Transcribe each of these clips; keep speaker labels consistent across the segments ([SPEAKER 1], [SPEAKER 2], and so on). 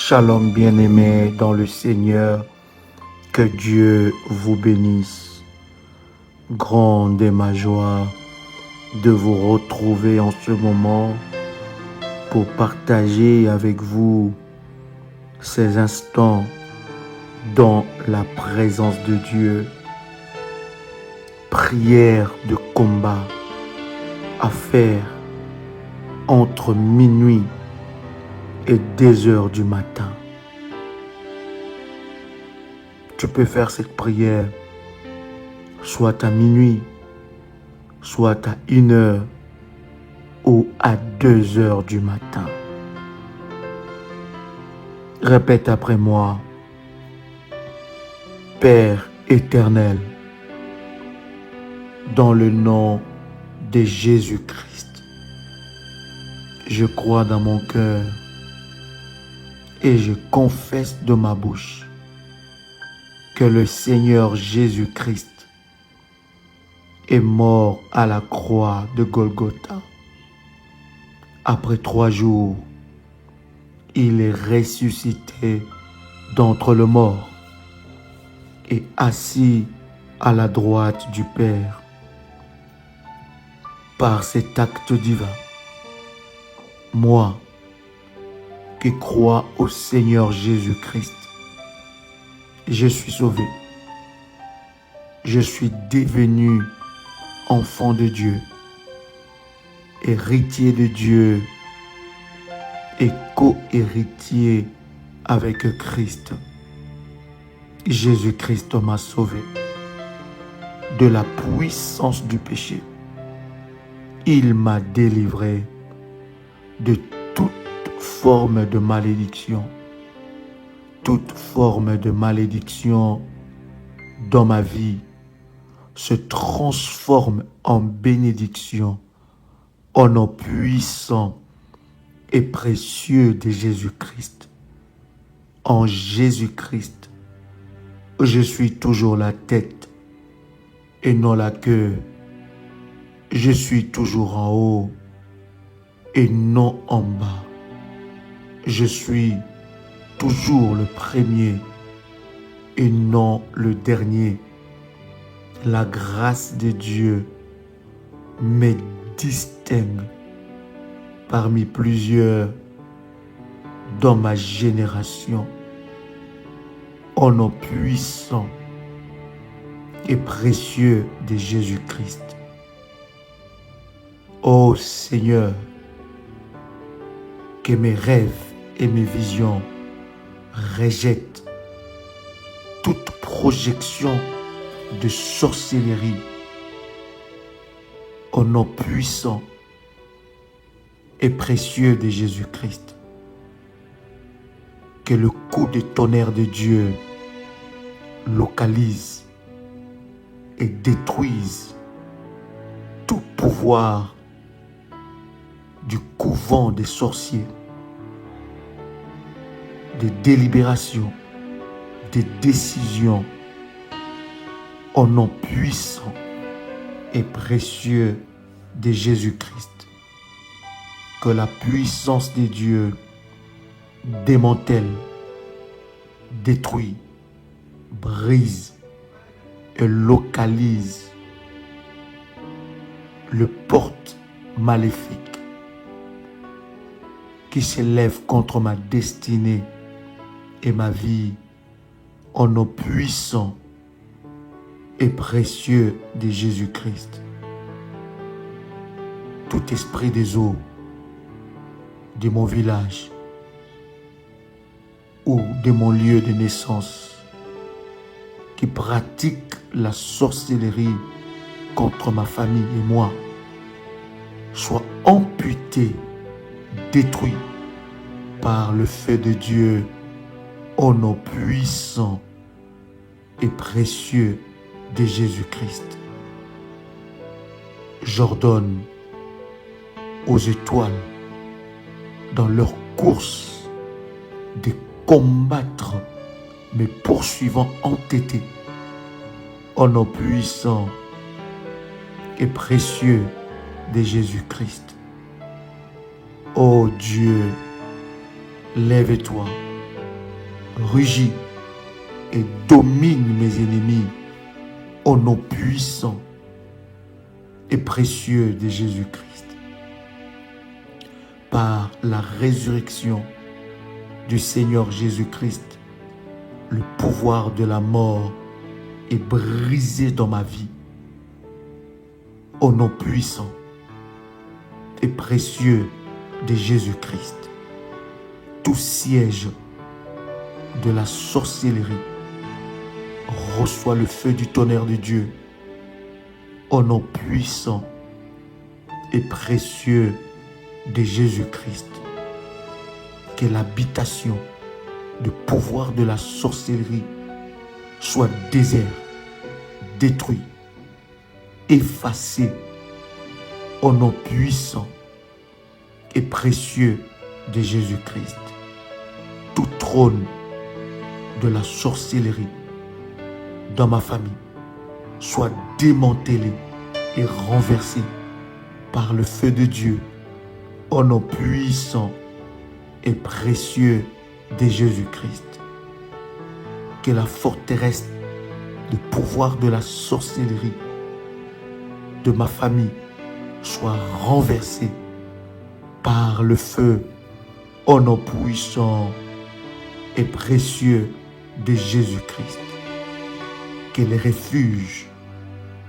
[SPEAKER 1] Shalom bien-aimés dans le Seigneur, que Dieu vous bénisse. Grande est ma joie de vous retrouver en ce moment pour partager avec vous ces instants dans la présence de Dieu. Prière de combat à faire entre minuit et 2 heures du matin. Tu peux faire cette prière soit à minuit, soit à 1 heure ou à 2 heures du matin. Répète après moi. Père éternel, dans le nom de Jésus-Christ, je crois dans mon cœur et je confesse de ma bouche que le Seigneur Jésus-Christ est mort à la croix de Golgotha. Après 3 jours, il est ressuscité d'entre les morts et assis à la droite du Père. Par cet acte divin, moi qui crois au Seigneur Jésus-Christ, je suis sauvé. Je suis devenu enfant de Dieu, héritier de Dieu et co-héritier avec Christ. Jésus-Christ m'a sauvé de la puissance du péché. Il m'a délivré de toute forme de malédiction. Toute forme de malédiction dans ma vie se transforme en bénédiction au nom puissant et précieux de Jésus-Christ. En Jésus-Christ, je suis toujours la tête et non la queue. Je suis toujours en haut et non en bas. Je suis toujours le premier et non le dernier. La grâce de Dieu me distingue parmi plusieurs dans ma génération. Au nom puissant et précieux de Jésus-Christ. Ô Seigneur, que mes rêves et mes visions rejettent toute projection de sorcellerie. Au nom puissant et précieux de Jésus-Christ. Que le coup de tonnerre de Dieu localise et détruise tout pouvoir du couvent des sorciers, des délibérations, des décisions au nom puissant et précieux de Jésus-Christ. Que la puissance de Dieu démantèle, détruit, brise et localise le porte maléfique qui s'élève contre ma destinée et ma vie au nom puissant et précieux de Jésus-Christ. Tout esprit des eaux de mon village ou de mon lieu de naissance qui pratique la sorcellerie contre ma famille et moi soit amputé, détruit par le feu de Dieu au nom puissant et précieux de Jésus-Christ. J'ordonne aux étoiles dans leur course de combattre mes poursuivants entêtés au nom puissant et précieux de Jésus-Christ. Ô Dieu, lève-toi rugit et domine mes ennemis au nom puissant et précieux de Jésus-Christ. Par la résurrection du Seigneur Jésus-Christ, le pouvoir de la mort est brisé dans ma vie. Au nom puissant et précieux de Jésus-Christ, tout siège de la sorcellerie reçoit le feu du tonnerre de Dieu. Au nom puissant et précieux de Jésus-Christ, que l'habitation du pouvoir de la sorcellerie soit désert, détruit, effacé au nom puissant et précieux de Jésus-Christ. Tout trône de la sorcellerie dans ma famille soit démantelé et renversé par le feu de Dieu au nom puissant et précieux de Jésus-Christ. Que la forteresse du pouvoir de la sorcellerie de ma famille soit renversée par le feu au nom puissant et précieux de Jésus-Christ. Que les refuges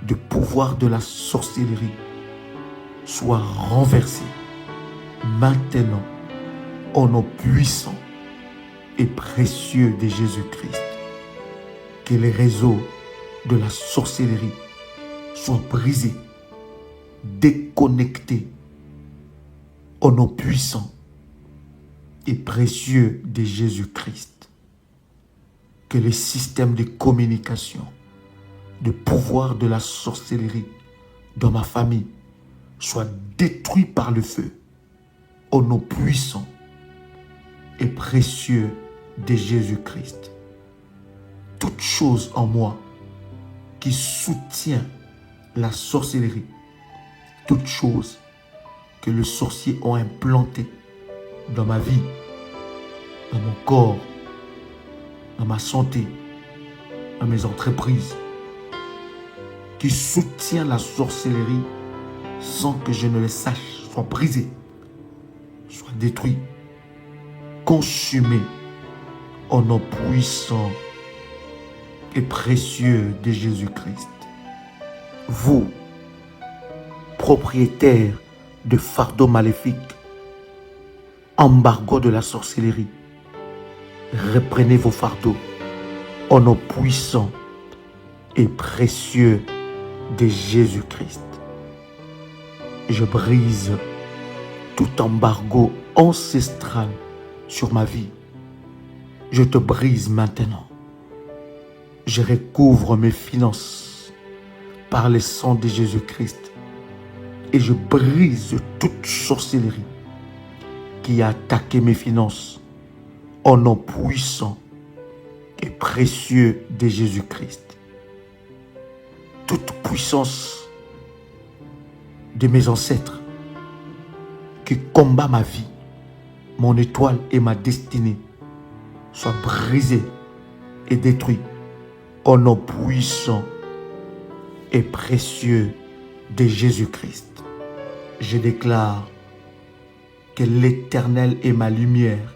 [SPEAKER 1] du pouvoir de la sorcellerie soient renversés maintenant au nom puissant et précieux de Jésus-Christ. Que les réseaux de la sorcellerie soient brisés, déconnectés au nom puissant et précieux de Jésus-Christ. Que les systèmes de communication, de pouvoir de la sorcellerie dans ma famille soient détruits par le feu au nom puissant et précieux de Jésus-Christ. Toute chose en moi qui soutient la sorcellerie, toute chose que le sorcier a implantée dans ma vie, dans mon corps, dans ma santé, dans mes entreprises, qui soutient la sorcellerie sans que je ne le sache, soit brisé, soit détruit, consumé au nom puissant et précieux de Jésus-Christ. Vous, propriétaires de fardeaux maléfiques, embargo de la sorcellerie, reprenez vos fardeaux au nom puissant et précieux de Jésus-Christ. Je brise tout embargo ancestral sur ma vie. Je te brise maintenant. Je recouvre mes finances par le sang de Jésus-Christ et je brise toute sorcellerie qui a attaqué mes finances au nom puissant et précieux de Jésus-Christ. Toute puissance de mes ancêtres qui combat ma vie, mon étoile et ma destinée soit brisée et détruite au nom puissant et précieux de Jésus-Christ. Je déclare que l'Éternel est ma lumière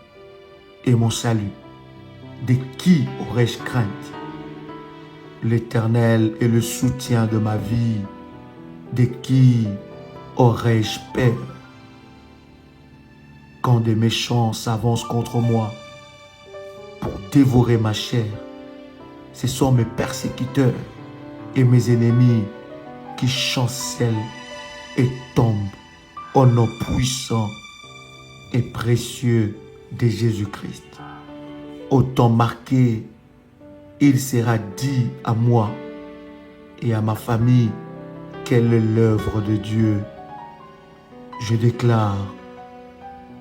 [SPEAKER 1] et mon salut. De qui aurais-je crainte? L'Éternel est le soutien de ma vie. De qui aurais-je peur? Quand des méchants s'avancent contre moi pour dévorer ma chair, ce sont mes persécuteurs et mes ennemis qui chancellent et tombent au nom puissant et précieux de Jésus-Christ. Au temps marqué, il sera dit à moi et à ma famille quelle est l'œuvre de Dieu. Je déclare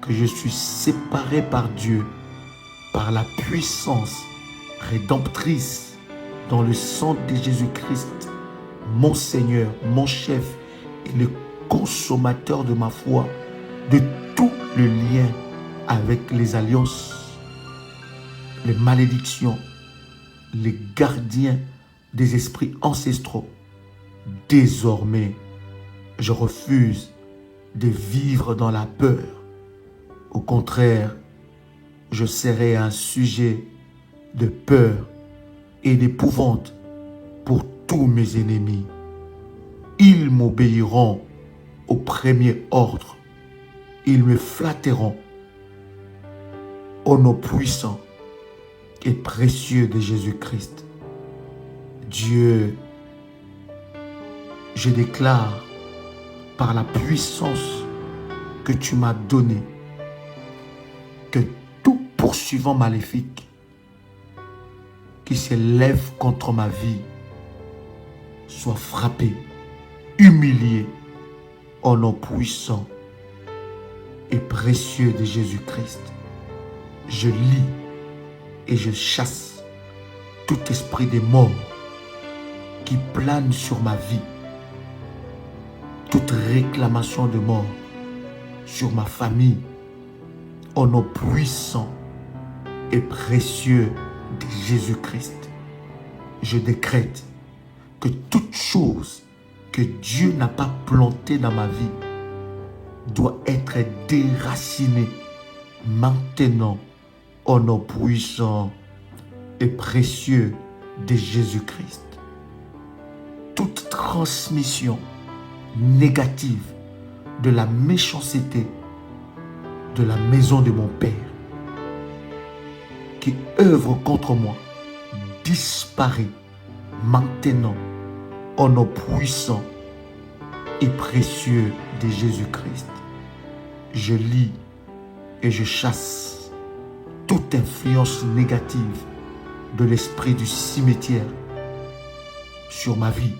[SPEAKER 1] que je suis séparé par Dieu, par la puissance rédemptrice dans le sang de Jésus-Christ, mon Seigneur, mon chef et le consommateur de ma foi, de tout le lien avec les alliances les malédictions, les gardiens des esprits ancestraux. Désormais, je refuse de vivre dans la peur. Au contraire, je serai un sujet de peur et d'épouvante pour tous mes ennemis. Ils m'obéiront au premier ordre. Ils me flatteront. Au nom puissant et précieux de Jésus-Christ. Dieu, je déclare par la puissance que tu m'as donnée que tout poursuivant maléfique qui s'élève contre ma vie soit frappé, humilié au nom puissant et précieux de Jésus-Christ. Je lis et je chasse tout esprit de mort qui plane sur ma vie, toute réclamation de mort sur ma famille, au nom puissant et précieux de Jésus-Christ. Je décrète que toute chose que Dieu n'a pas plantée dans ma vie doit être déracinée maintenant au nom puissant et précieux de Jésus-Christ. Toute transmission négative de la méchanceté de la maison de mon Père qui œuvre contre moi disparaît maintenant au nom puissant et précieux de Jésus-Christ. Je lis et je chasse toute influence négative de l'esprit du cimetière sur ma vie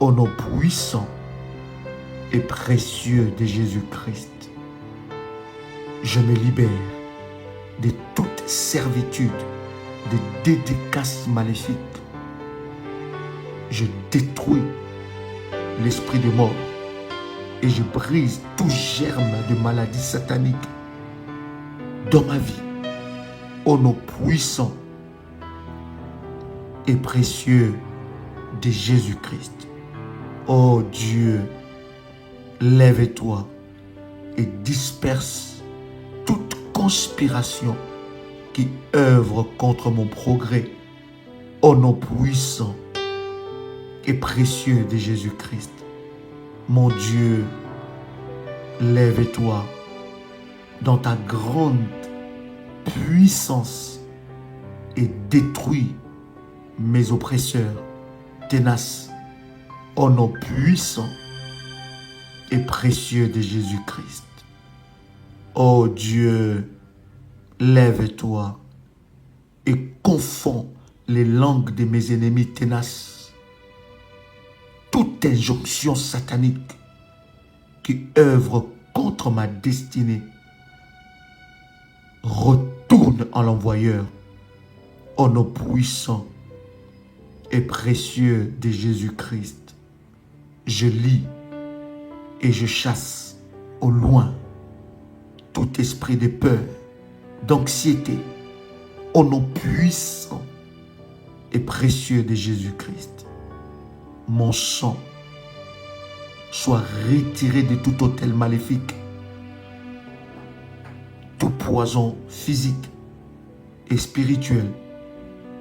[SPEAKER 1] au nom puissant et précieux de Jésus-Christ. Je me libère de toute servitude, de dédicaces maléfiques. Je détruis l'esprit de mort et je brise tout germe de maladie satanique dans ma vie au nom puissant et précieux de Jésus-Christ. Oh Dieu, lève-toi et disperse toute conspiration qui œuvre contre mon progrès au nom puissant et précieux de Jésus-Christ. Mon Dieu, lève-toi dans ta grande puissance et détruis mes oppresseurs ténaces au nom puissant et précieux de Jésus-Christ. Oh Dieu, lève-toi et confonds les langues de mes ennemis ténaces. Toute injonction satanique qui œuvre contre ma destinée retourne en l'envoyeur au nom puissant et précieux de Jésus-Christ. Je lis et je chasse au loin tout esprit de peur, d'anxiété, au nom puissant et précieux de Jésus-Christ. Mon sang soit retiré de tout autel maléfique, tout poison physique et spirituel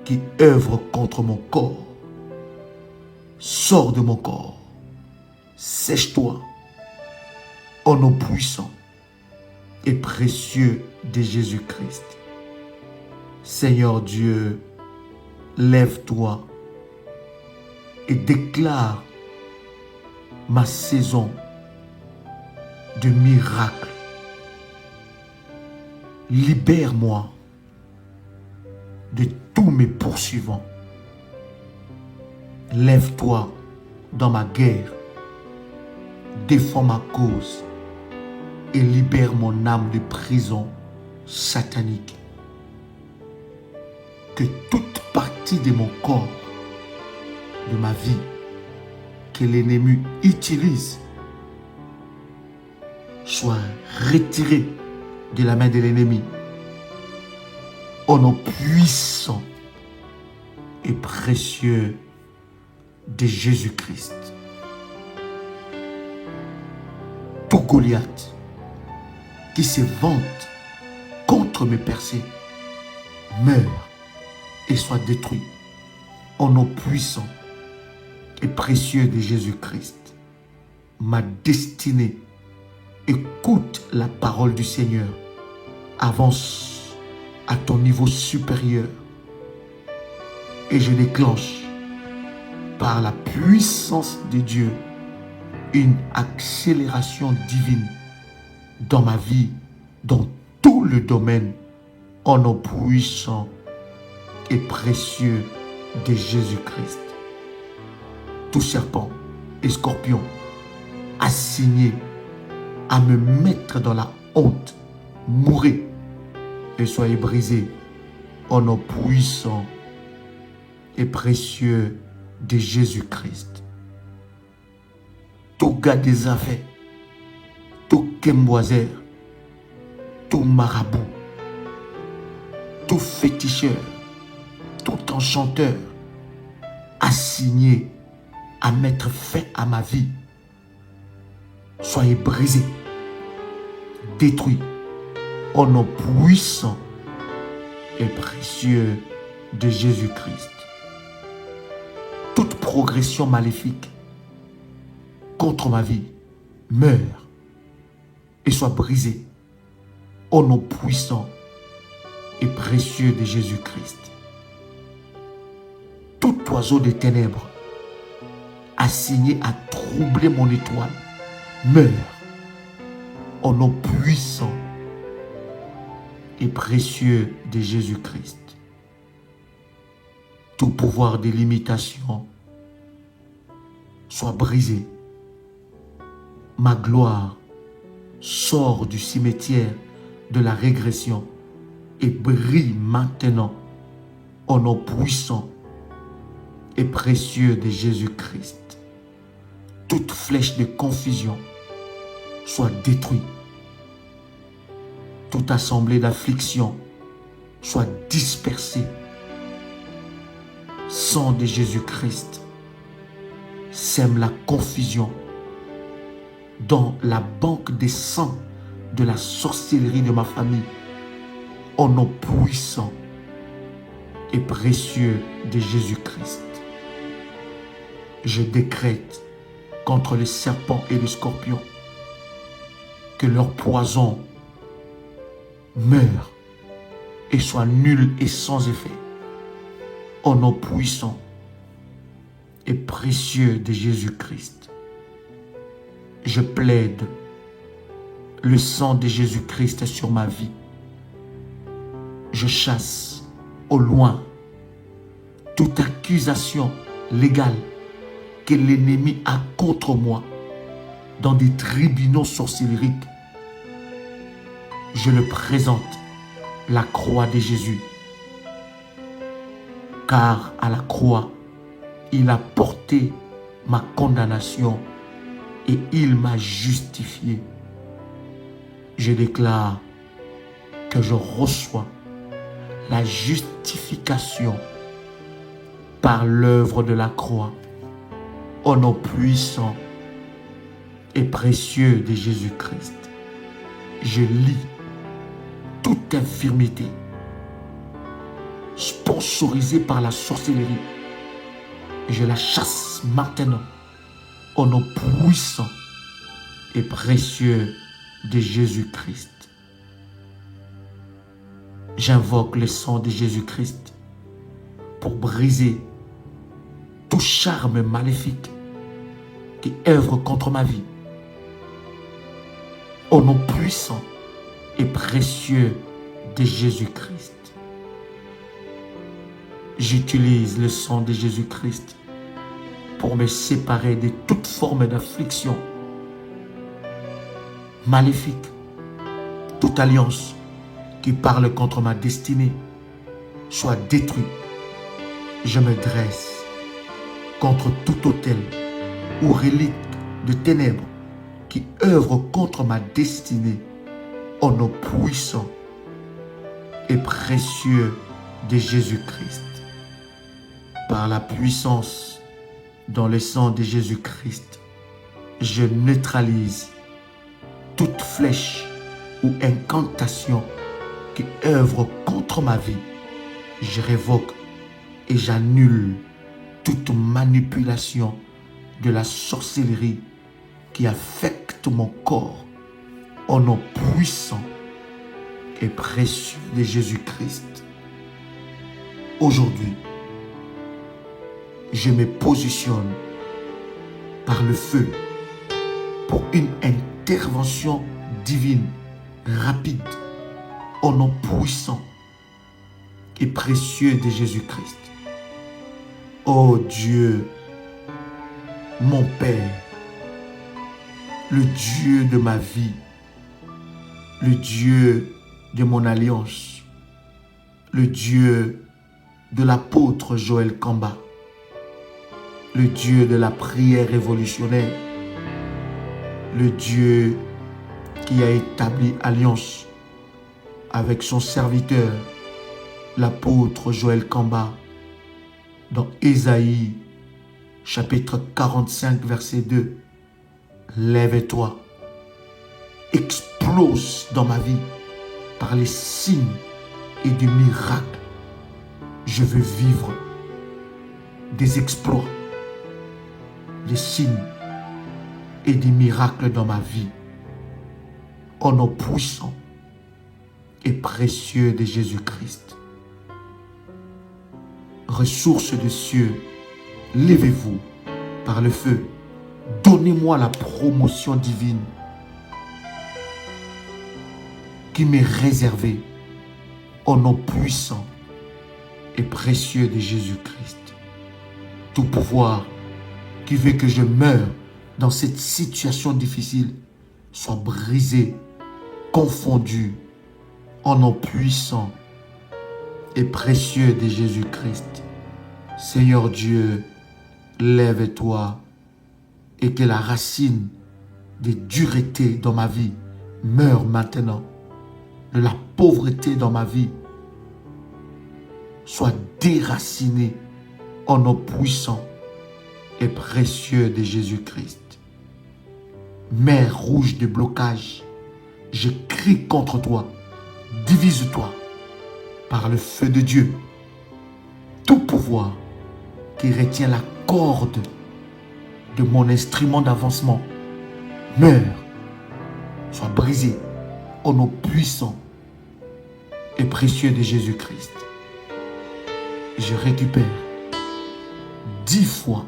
[SPEAKER 1] qui œuvre contre mon corps. Sors de mon corps, sèche-toi au nom puissant et précieux de Jésus-Christ. Seigneur Dieu, lève-toi et déclare ma saison de miracles. Libère-moi de tous mes poursuivants. Lève-toi dans ma guerre. Défends ma cause et libère mon âme de prison satanique. Que toute partie de mon corps, de ma vie, que l'ennemi utilise, soit retirée de la main de l'ennemi au nom puissant et précieux de Jésus-Christ. Tout Goliath qui se vante contre mes percées meurt et soit détruit au nom puissant et précieux de Jésus-Christ. Ma destinée, écoute la parole du Seigneur, avance à ton niveau supérieur et je déclenche par la puissance de Dieu une accélération divine dans ma vie, dans tout le domaine, en nom puissant et précieux de Jésus-Christ. Tout serpent et scorpion assigné à me mettre dans la honte, mourez et soyez brisés au nom puissant et précieux de Jésus-Christ. Tout gars des affaires, tout kemboiseur, tout marabout, tout féticheur, tout enchanteur assigné à mettre fin à ma vie, soyez brisés, détruits au nom puissant et précieux de Jésus-Christ. Toute progression maléfique contre ma vie meurt et soit brisée au nom puissant et précieux de Jésus-Christ. Tout oiseau des ténèbres assigné à troubler mon étoile meurt au nom puissant et précieux de Jésus-Christ. Tout pouvoir de limitation soit brisé. Ma gloire sort du cimetière de la régression et brille maintenant au nom puissant et précieux de Jésus-Christ. Toute flèche de confusion soit détruite. Toute assemblée d'affliction soit dispersée. Sang de Jésus-Christ sème la confusion dans la banque des sangs de la sorcellerie de ma famille au nom puissant et précieux de Jésus-Christ. Je décrète contre les serpents et les scorpions que leur poison meure et soit nul et sans effet au nom puissant et précieux de Jésus-Christ. Je plaide le sang de Jésus-Christ sur ma vie. Je chasse au loin toute accusation légale que l'ennemi a contre moi dans des tribunaux sorcelleriques. Je le présente la croix de Jésus, car à la croix, il a porté ma condamnation et il m'a justifié. Je déclare que je reçois la justification par l'œuvre de la croix au nom puissant et précieux de Jésus-Christ. Je lis toute infirmité sponsorisée par la sorcellerie. Je la chasse maintenant au nom puissant et précieux de Jésus-Christ. J'invoque le sang de Jésus-Christ pour briser tout charme maléfique qui œuvre contre ma vie. Au nom puissant et précieux de Jésus-Christ. J'utilise le sang de Jésus-Christ pour me séparer de toute forme d'affliction maléfique, toute alliance qui parle contre ma destinée soit détruite. Je me dresse contre tout autel ou relique de ténèbres qui œuvre contre ma destinée au nom puissant et précieux de Jésus-Christ. Par la puissance dans le sang de Jésus-Christ, je neutralise toute flèche ou incantation qui œuvre contre ma vie. Je révoque et j'annule toute manipulation de la sorcellerie qui affecte mon corps au nom puissant et précieux de Jésus-Christ. Aujourd'hui, je me positionne par le feu pour une intervention divine, rapide, au nom puissant et précieux de Jésus-Christ. Ô Dieu, mon Père, le Dieu de ma vie, le Dieu de mon alliance, le Dieu de l'apôtre Joël Kamba, le Dieu de la prière révolutionnaire, le Dieu qui a établi alliance avec son serviteur, l'apôtre Joël Kamba, dans Ésaïe, chapitre 45, verset 2. Lève-toi, explose dans ma vie par les signes et des miracles. Je veux vivre des exploits, des signes et des miracles dans ma vie. Au nom puissant et précieux de Jésus-Christ. Ressources des cieux, levez-vous par le feu. Donnez-moi la promotion divine qui m'est réservée au nom puissant et précieux de Jésus-Christ. Tout pouvoir qui veut que je meure dans cette situation difficile soit brisé, confondu au nom puissant et précieux de Jésus-Christ. Seigneur Dieu, lève-toi et que la racine des duretés dans ma vie meure maintenant. De la pauvreté dans ma vie soit déracinée au nom puissant et précieux de Jésus-Christ. Mer rouge de blocage, je crie contre toi, divise-toi par le feu de Dieu. Tout pouvoir qui retient la corde de mon instrument d'avancement meurt, soit brisé au nom puissant et précieux de Jésus-Christ. Je récupère 10 fois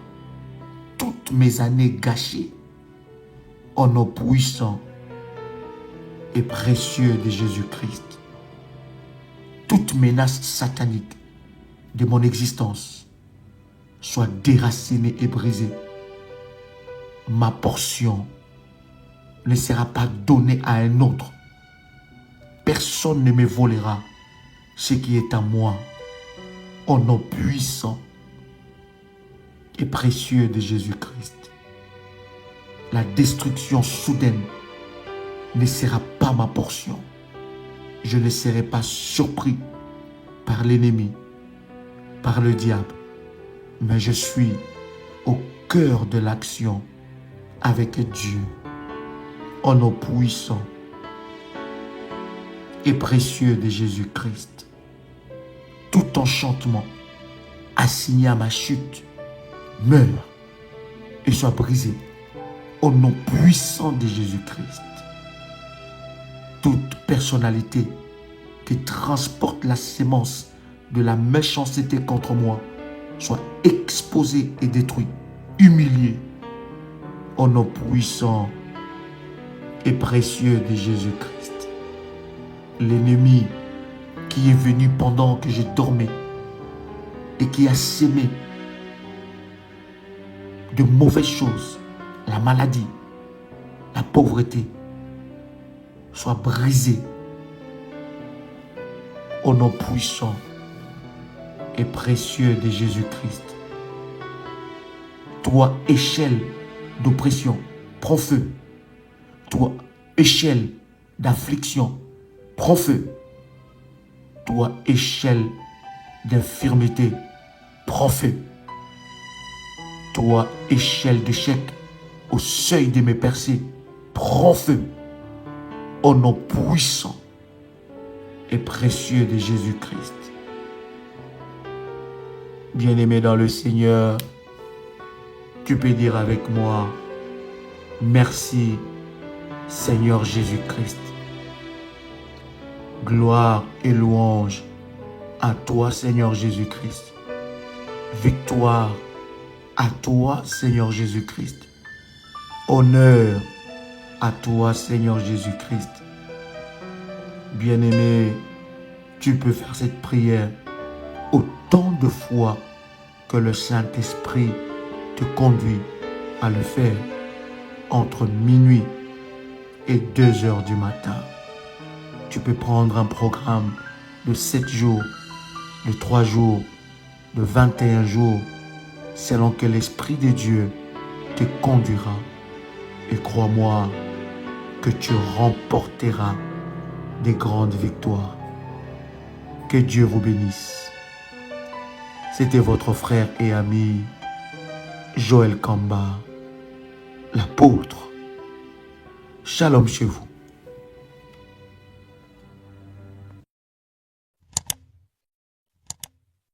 [SPEAKER 1] toutes mes années gâchées au nom puissant et précieux de Jésus-Christ. Toute menace satanique de mon existence soit déracinée et brisée. Ma portion ne sera pas donnée à un autre. Personne ne me volera ce qui est à moi. Au nom puissant et précieux de Jésus-Christ. La destruction soudaine ne sera pas ma portion. Je ne serai pas surpris par l'ennemi, par le diable, mais je suis au cœur de l'action avec Dieu. Au nom puissant et précieux de Jésus-Christ. Tout enchantement assigné à ma chute meurt et soit brisé au nom puissant de Jésus-Christ. Toute personnalité qui transporte la sémence de la méchanceté contre moi soit exposée et détruite, humiliée au nom puissant et précieux de Jésus-Christ. L'ennemi qui est venu pendant que je dormais et qui a sémé de mauvaises choses, la maladie, la pauvreté, soit brisé au nom puissant et précieux de Jésus-Christ. Toi, échelle d'oppression, prends feu. Toi, échelle d'affliction, prends feu. Toi, échelle d'infirmité, prends feu. Toi, échelle d'échec, au seuil de mes percées, prends feu. Au nom puissant et précieux de Jésus-Christ. Bien-aimé dans le Seigneur, tu peux dire avec moi, merci Seigneur Jésus-Christ. Gloire et louange à toi Seigneur Jésus-Christ. Victoire à toi Seigneur Jésus-Christ. Honneur à toi Seigneur Jésus-Christ. Bien-aimé, tu peux faire cette prière autant de fois que le Saint-Esprit te conduit à le faire entre minuit et 2 heures du matin. Tu peux prendre un programme de 7 jours, de 3 jours, de 21 jours, selon que l'Esprit de Dieu te conduira. Et crois-moi que tu remporteras des grandes victoires. Que Dieu vous bénisse. C'était votre frère et ami Joël Kamba, l'apôtre. Shalom chez vous.